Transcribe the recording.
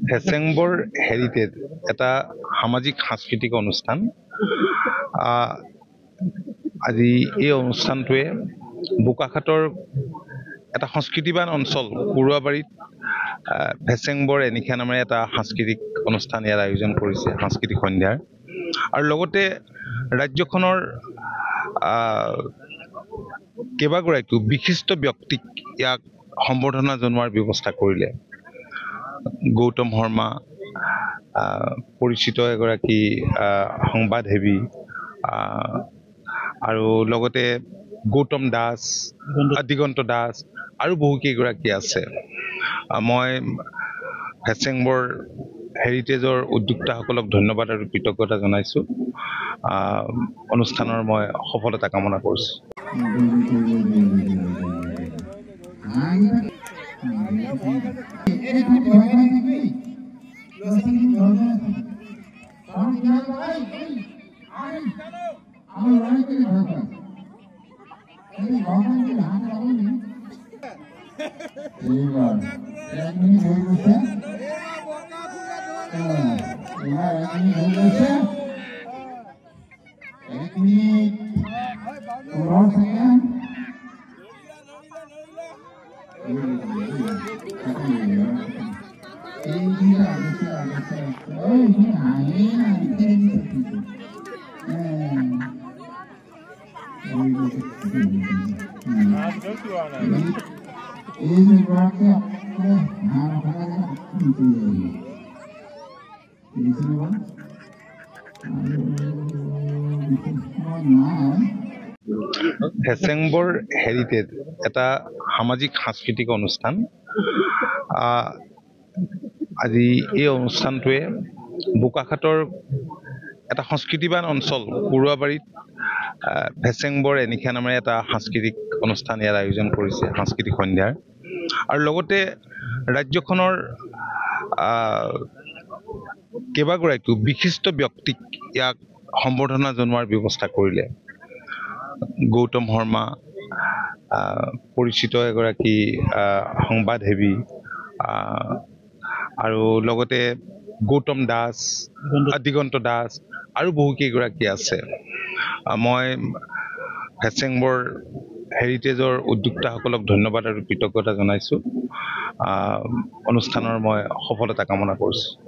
ফেচেংবৰ heritage এটা সামাজিক সাংস্কৃতিক অনুষ্ঠান। আজি এই অনুষ্ঠানটোৱে বোকাখাতৰ এটা সংস্কৃতিবান অঞ্চল পৰুৱাবাৰীত ফেচেংবৰ এনিশা নামেৰে এটা সাংস্কৃতিক অনুষ্ঠান ইয়াৰ আয়োজন কৰিছে, সাংস্কৃতিক সন্ধ্যাৰ। আৰু লগতে ৰাজ্যখনৰ কেইবাগৰাকীও বিশিষ্ট ব্যক্তিক ইয়াক সম্বৰ্ধনা জনোৱাৰ ব্যৱস্থা কৰিলে। গৌতম শৰ্মা পৰিচিত এগৰাকী সংবাদসেৱী, আৰু লগতে গৌতম দাস, দিগন্ত দাস আৰু বহুকেইগৰাকী আছে। মই ফেচেংবৰ হেৰিটেজৰ উদ্যোক্তাসকলক ধন্যবাদ আৰু কৃতজ্ঞতা জনাইছোঁ। অনুষ্ঠানৰ মই সফলতা কামনা কৰিছোঁ। ফেচেংবৰ হেৰিটেজ এটা সামাজিক সাংস্কৃতিক অনুষ্ঠান। আজি এই অনুষ্ঠানটোৱে বোকাখাতৰ এটা সংস্কৃতিবান অঞ্চল পৰুৱাবাৰীত ফেচেংবৰ এনিশা নামেৰে এটা সাংস্কৃতিক অনুষ্ঠান ইয়াৰ আয়োজন কৰিছে, সাংস্কৃতিক সন্ধ্যাৰ। আৰু লগতে ৰাজ্যখনৰ কেইবাগৰাকীও বিশিষ্ট ব্যক্তিক ইয়াক সম্বৰ্ধনা জনোৱাৰ ব্যৱস্থা কৰিলে। গৌতম শৰ্মা পৰিচিত এগৰাকী সংবাদসেৱী, আৰু লগতে গৌতম দাস, দিগন্ত দাস আৰু বহুকেইগৰাকী আছে। মই ফেচেংবৰ হেৰিটেজৰ উদ্যোক্তাসকলক ধন্যবাদ আৰু কৃতজ্ঞতা জনাইছোঁ। অনুষ্ঠানৰ মই সফলতা কামনা কৰিছোঁ।